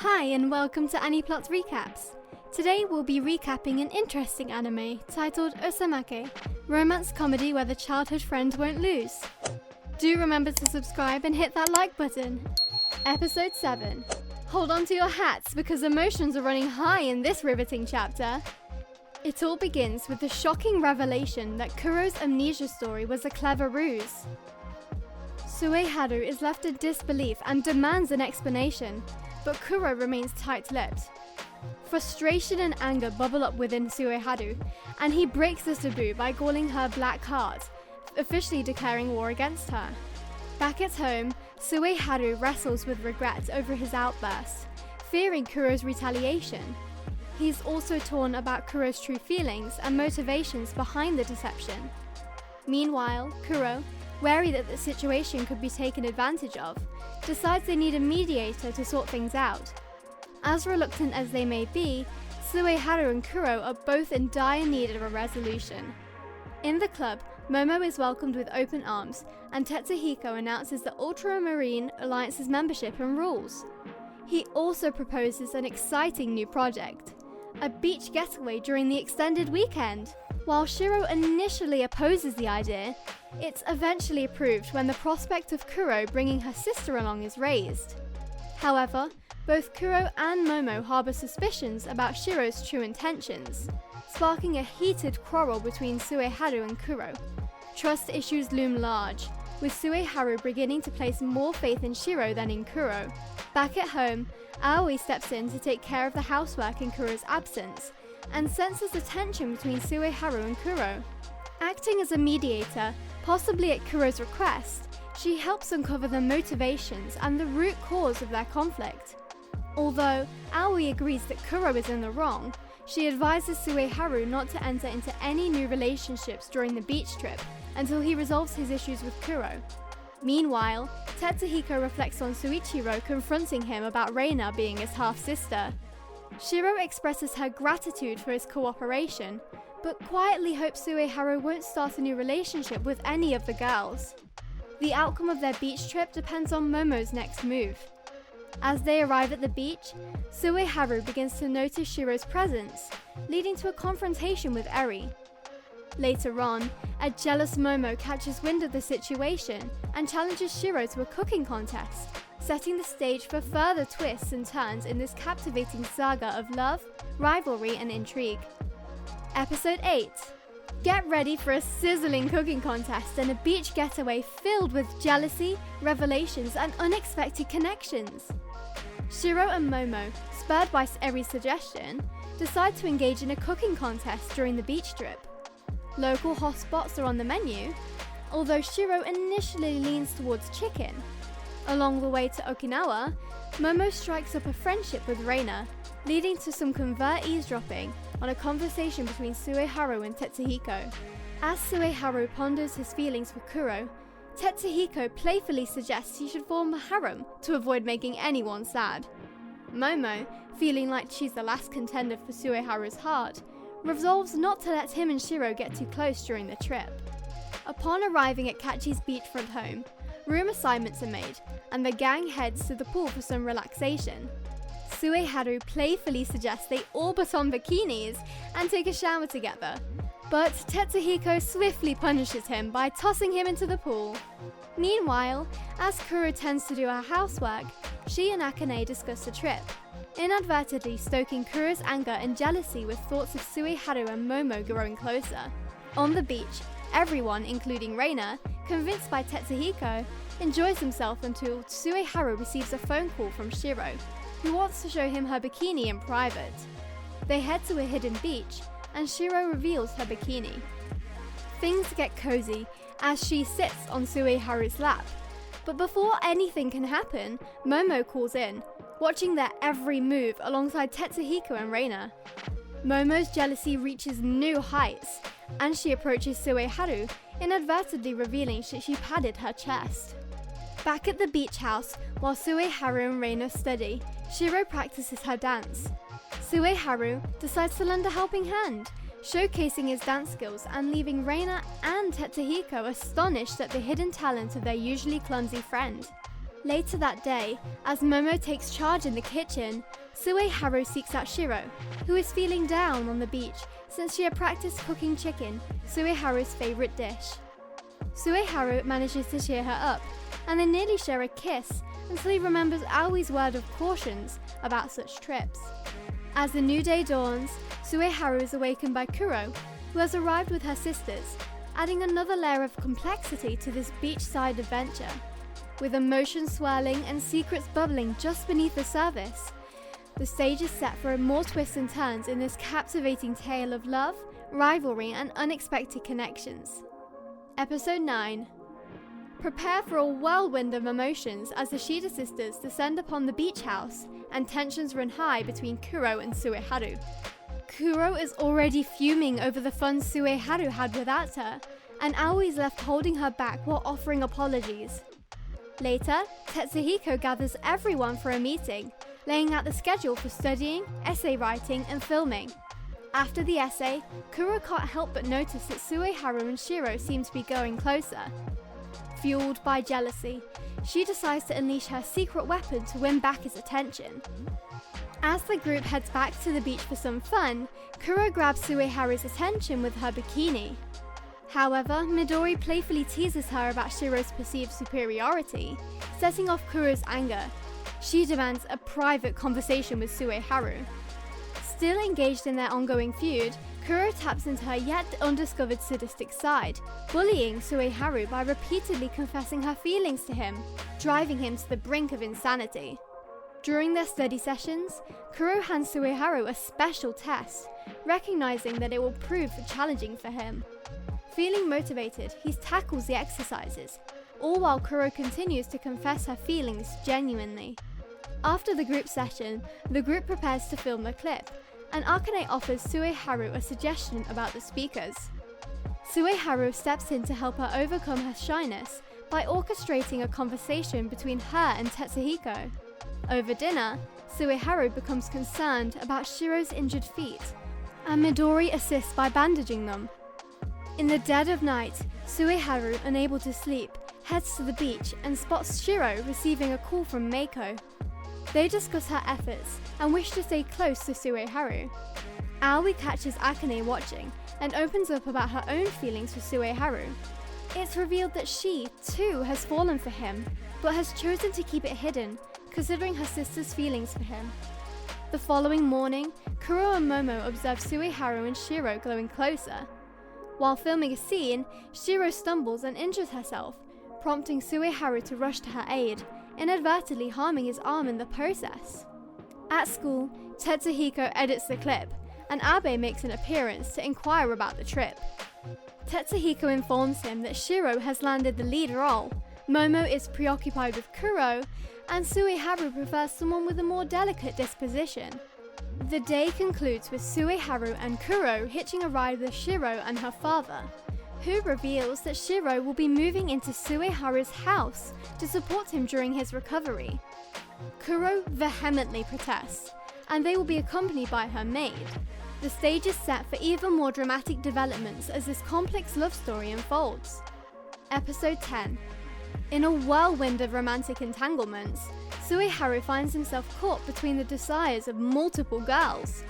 Hi and welcome to AniPlot Recaps. Today we'll be recapping an interesting anime titled Osamake, romance comedy where the childhood friend won't lose. Do remember to subscribe and hit that like button. Episode 7. Hold on to your hats because emotions are running high in this riveting chapter. It all begins with the shocking revelation that Kuro's amnesia story was a clever ruse. Sueharu is left in disbelief and demands an explanation, but Kuro remains tight-lipped. Frustration and anger bubble up within Sueharu, and he breaks the taboo by calling her Black Heart, officially declaring war against her. Back at home, Sueharu wrestles with regret over his outburst, fearing Kuro's retaliation. He's also torn about Kuro's true feelings and motivations behind the deception. Meanwhile, Kuro, wary that the situation could be taken advantage of, decides they need a mediator to sort things out. As reluctant as they may be, Sueharu and Kuro are both in dire need of a resolution. In the club, Momo is welcomed with open arms, and Tetsuhiko announces the Ultramarine Alliance's membership and rules. He also proposes an exciting new project, a beach getaway during the extended weekend. While Shiro initially opposes the idea, it's eventually approved when the prospect of Kuro bringing her sister along is raised. However, both Kuro and Momo harbour suspicions about Shiro's true intentions, sparking a heated quarrel between Sueharu and Kuro. Trust issues loom large, with Sueharu beginning to place more faith in Shiro than in Kuro. Back at home, Aoi steps in to take care of the housework in Kuro's absence, and senses the tension between Sueharu and Kuro. Acting as a mediator, possibly at Kuro's request, she helps uncover the motivations and the root cause of their conflict. Although Aoi agrees that Kuro is in the wrong, she advises Sueharu not to enter into any new relationships during the beach trip until he resolves his issues with Kuro. Meanwhile, Tetsuhiko reflects on Suichiro confronting him about Reina being his half-sister. Shiro expresses her gratitude for his cooperation, but quietly hopes Sueharu won't start a new relationship with any of the girls. The outcome of their beach trip depends on Momo's next move. As they arrive at the beach, Sueharu begins to notice Shiro's presence, leading to a confrontation with Eri. Later on, a jealous Momo catches wind of the situation and challenges Shiro to a cooking contest, setting the stage for further twists and turns in this captivating saga of love, rivalry, and intrigue. Episode 8. Get ready for a sizzling cooking contest and a beach getaway filled with jealousy, revelations, and unexpected connections. Shiro and Momo, spurred by Eri's suggestion, decide to engage in a cooking contest during the beach trip. Local hotspots are on the menu, although Shiro initially leans towards chicken. Along the way to Okinawa, Momo strikes up a friendship with Reina, leading to some covert eavesdropping on a conversation between Sueharu and Tetsuhiko. As Sueharu ponders his feelings for Kuro, Tetsuhiko playfully suggests he should form a harem to avoid making anyone sad. Momo, feeling like she's the last contender for Sueharu's heart, resolves not to let him and Shiro get too close during the trip. Upon arriving at Kachi's beachfront home, room assignments are made, and the gang heads to the pool for some relaxation. Sueharu playfully suggests they all put on bikinis and take a shower together, but Tetsuhiko swiftly punishes him by tossing him into the pool. Meanwhile, as Kuro tends to do her housework, she and MAKENAI discuss the trip, inadvertently stoking Kuro's anger and jealousy with thoughts of Sueharu and Momo growing closer. On the beach, everyone, including Reina, convinced by Tetsuhiko, enjoys himself until Sueharu receives a phone call from Shiro, who wants to show him her bikini in private. They head to a hidden beach, and Shiro reveals her bikini. Things get cozy as she sits on Sueharu's lap, but before anything can happen, Momo calls in, watching their every move alongside Tetsuhiko and Reina. Momo's jealousy reaches new heights, and she approaches Sueharu, inadvertently revealing that she padded her chest. Back at the beach house, while Sueharu and Reina study, Shiro practices her dance. Sueharu decides to lend a helping hand, showcasing his dance skills and leaving Reina and Tetsuhiko astonished at the hidden talent of their usually clumsy friend. Later that day, as Momo takes charge in the kitchen, Sueharu seeks out Shiro, who is feeling down on the beach since she had practiced cooking chicken, Sueharu's favourite dish. Sueharu manages to cheer her up, and they nearly share a kiss until he remembers Aoi's word of cautions about such trips. As the new day dawns, Sueharu is awakened by Kuro, who has arrived with her sisters, adding another layer of complexity to this beachside adventure. With emotions swirling and secrets bubbling just beneath the surface, the stage is set for more twists and turns in this captivating tale of love, rivalry, and unexpected connections. Episode 9. Prepare for a whirlwind of emotions as the Shida sisters descend upon the beach house and tensions run high between Kuro and Sueharu. Kuro is already fuming over the fun Sueharu had without her, and Aoi is left holding her back while offering apologies. Later, Tetsuhiko gathers everyone for a meeting, laying out the schedule for studying, essay writing, and filming. After the essay, Kuro can't help but notice that Sueharu and Shiro seem to be going closer. Fueled by jealousy, she decides to unleash her secret weapon to win back his attention. As the group heads back to the beach for some fun, Kuro grabs Sueharu's attention with her bikini. However, Midori playfully teases her about Shiro's perceived superiority, setting off Kuro's anger. She demands a private conversation with Sueharu. Still engaged in their ongoing feud, Kuro taps into her yet undiscovered sadistic side, bullying Sueharu by repeatedly confessing her feelings to him, driving him to the brink of insanity. During their study sessions, Kuro hands Sueharu a special test, recognizing that it will prove challenging for him. Feeling motivated, he tackles the exercises, all while Kuro continues to confess her feelings genuinely. After the group session, the group prepares to film the clip, and MAKENAI offers Sueharu a suggestion about the speakers. Sueharu steps in to help her overcome her shyness by orchestrating a conversation between her and Tetsuhiko. Over dinner, Sueharu becomes concerned about Shiro's injured feet, and Midori assists by bandaging them. In the dead of night, Sueharu, unable to sleep, heads to the beach and spots Shiro receiving a call from Meiko. They discuss her efforts and wish to stay close to Sueharu. Aoi catches MAKENAI watching and opens up about her own feelings for Sueharu. It's revealed that she, too, has fallen for him, but has chosen to keep it hidden, considering her sister's feelings for him. The following morning, Kuro and Momo observe Sueharu and Shiro growing closer. While filming a scene, Shiro stumbles and injures herself, prompting Sueharu to rush to her aid, inadvertently harming his arm in the process. At school, Tetsuhiko edits the clip, and Abe makes an appearance to inquire about the trip. Tetsuhiko informs him that Shiro has landed the lead role, Momo is preoccupied with Kuro, and Sueharu prefers someone with a more delicate disposition. The day concludes with Sueharu and Kuro hitching a ride with Shiro and her father, who reveals that Shiro will be moving into Sueharu's house to support him during his recovery. Kuro vehemently protests, and they will be accompanied by her maid. The stage is set for even more dramatic developments as this complex love story unfolds. Episode 10. In a whirlwind of romantic entanglements, Sueharu finds himself caught between the desires of multiple girls.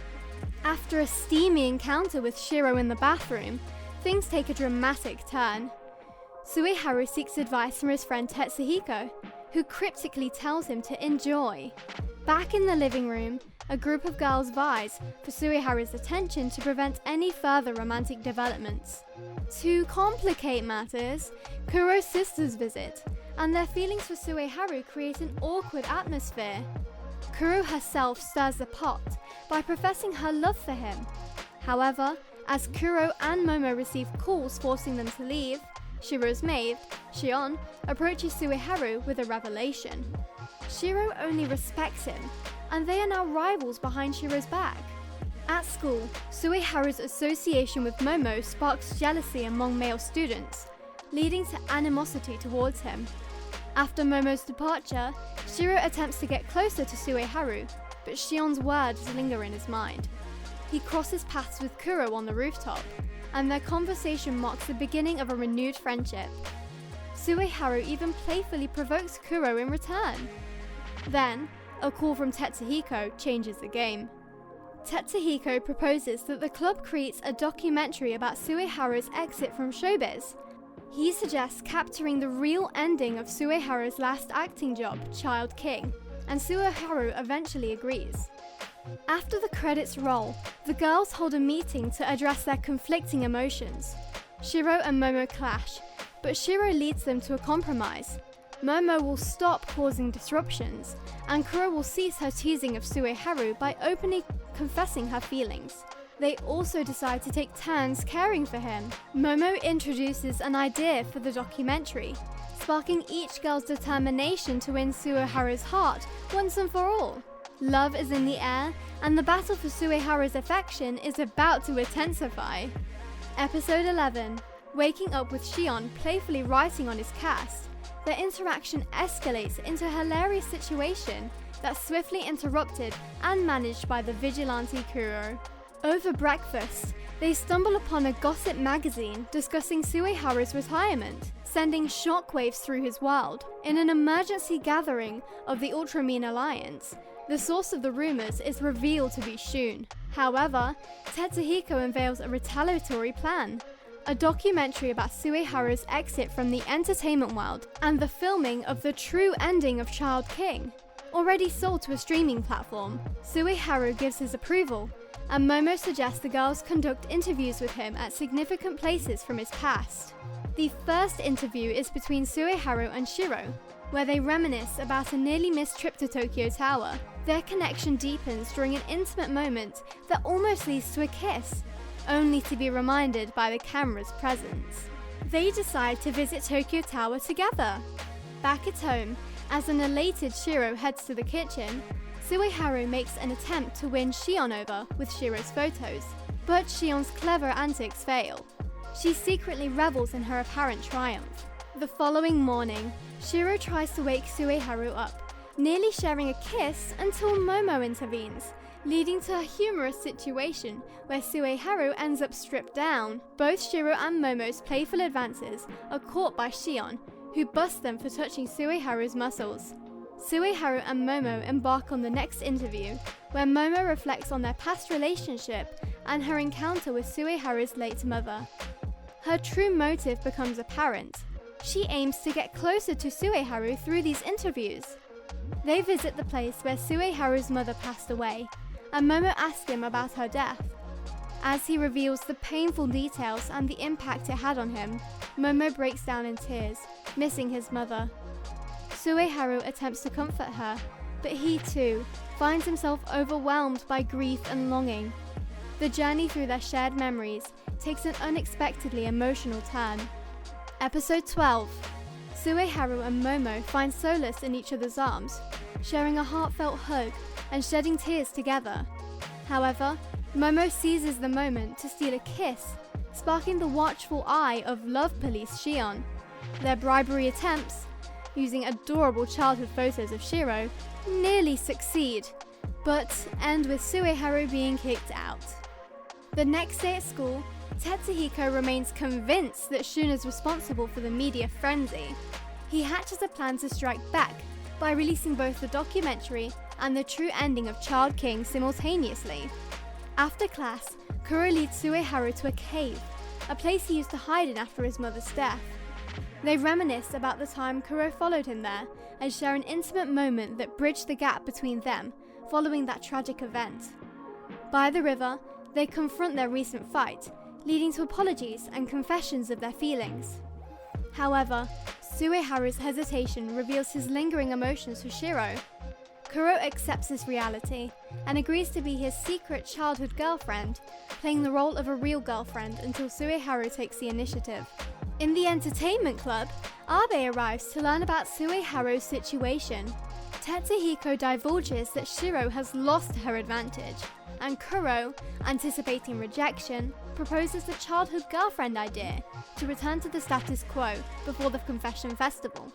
After a steamy encounter with Shiro in the bathroom, things take a dramatic turn. Sueharu seeks advice from his friend Tetsuhiko, who cryptically tells him to enjoy. Back in the living room, a group of girls vies for Sueharu's attention to prevent any further romantic developments. To complicate matters, Kuro's sisters visit, and their feelings for Sueharu create an awkward atmosphere. Kuro herself stirs the pot by professing her love for him. However, as Kuro and Momo receive calls forcing them to leave, Shiro's maid, Shion, approaches Sueharu with a revelation. Shiro only respects him, and they are now rivals behind Shiro's back. At school, Sueharu's association with Momo sparks jealousy among male students, leading to animosity towards him. After Momo's departure, Shiro attempts to get closer to Sueharu, but Shion's words linger in his mind. He crosses paths with Kuro on the rooftop, and their conversation marks the beginning of a renewed friendship. Sueharu even playfully provokes Kuro in return. Then, a call from Tetsuhiko changes the game. Tetsuhiko proposes that the club creates a documentary about Sueharu's exit from showbiz. He suggests capturing the real ending of Sueharu's last acting job, Child King, and Sueharu eventually agrees. After the credits roll, the girls hold a meeting to address their conflicting emotions. Shiro and Momo clash, but Shiro leads them to a compromise. Momo will stop causing disruptions, and Kuro will cease her teasing of Sueharu by openly confessing her feelings. They also decide to take turns caring for him. Momo introduces an idea for the documentary, sparking each girl's determination to win Sueharu's heart once and for all. Love is in the air, and the battle for Sueharu's affection is about to intensify. Episode 11. Waking up with Shion playfully writing on his cast, their interaction escalates into a hilarious situation that's swiftly interrupted and managed by the vigilante Kuro. Over breakfast, they stumble upon a gossip magazine discussing Sueharu's retirement, sending shockwaves through his world. In an emergency gathering of the Ultramarine Alliance, the source of the rumors is revealed to be Shun. However, Tetsuhiko unveils a retaliatory plan, a documentary about Sueharu's exit from the entertainment world and the filming of the true ending of Child King. Already sold to a streaming platform, Sueharu gives his approval, and Momo suggests the girls conduct interviews with him at significant places from his past. The first interview is between Sueharu and Shiro, where they reminisce about a nearly missed trip to Tokyo Tower. Their connection deepens during an intimate moment that almost leads to a kiss, only to be reminded by the camera's presence. They decide to visit Tokyo Tower together. Back at home, as an elated Shiro heads to the kitchen, Sueharu makes an attempt to win Shion over with Shiro's photos, but Shion's clever antics fail. She secretly revels in her apparent triumph. The following morning, Shiro tries to wake Sueharu up, nearly sharing a kiss until Momo intervenes, leading to a humorous situation where Sueharu ends up stripped down. Both Shiro and Momo's playful advances are caught by Shion, who busts them for touching Sueharu's muscles. Sueharu and Momo embark on the next interview, where Momo reflects on their past relationship and her encounter with Sueharu's late mother. Her true motive becomes apparent. She aims to get closer to Sueharu through these interviews. They visit the place where Sueharu's mother passed away, and Momo asks him about her death. As he reveals the painful details and the impact it had on him, Momo breaks down in tears, missing his mother. Sueharu attempts to comfort her, but he too finds himself overwhelmed by grief and longing. The journey through their shared memories takes an unexpectedly emotional turn. Episode 12. Sueharu and Momo find solace in each other's arms, sharing a heartfelt hug and shedding tears together. However, Momo seizes the moment to steal a kiss, sparking the watchful eye of love police Shion. Their bribery attempts, using adorable childhood photos of Shiro, nearly succeed, but end with Sueharu being kicked out. The next day at school, Tetsuhiko remains convinced that Shun is responsible for the media frenzy. He hatches a plan to strike back by releasing both the documentary and the true ending of Child King simultaneously. After class, Kuro leads Sueharu to a cave, a place he used to hide in after his mother's death. They reminisce about the time Kuro followed him there and share an intimate moment that bridged the gap between them following that tragic event. By the river, they confront their recent fight, leading to apologies and confessions of their feelings. However, Sueharu's hesitation reveals his lingering emotions for Shiro. Kuro accepts this reality and agrees to be his secret childhood girlfriend, playing the role of a real girlfriend until Sueharu takes the initiative. In the entertainment club, Abe arrives to learn about Sueharu's situation. Tetsuhiko divulges that Shiro has lost her advantage, and Kuro, anticipating rejection, proposes the childhood girlfriend idea to return to the status quo before the confession festival.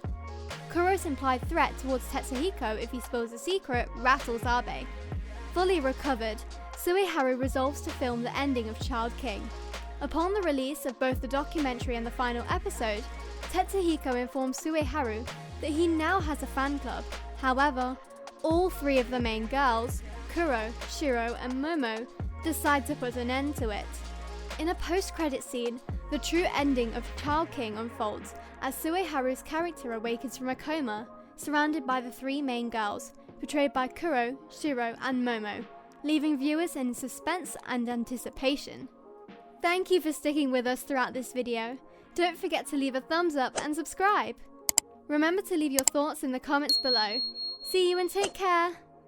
Kuro's implied threat towards Tetsuhiko if he spills a secret rattles Abe. Fully recovered, Sueharu resolves to film the ending of Child King. Upon the release of both the documentary and the final episode, Tetsuhiko informs Sueharu that he now has a fan club. However, all three of the main girls, Kuro, Shiro and Momo, decide to put an end to it. In a post-credit scene, the true ending of Child King unfolds as Sueharu's character awakens from a coma, surrounded by the three main girls, portrayed by Kuro, Shiro and Momo, leaving viewers in suspense and anticipation. Thank you for sticking with us throughout this video. Don't forget to leave a thumbs up and subscribe. Remember to leave your thoughts in the comments below. See you and take care!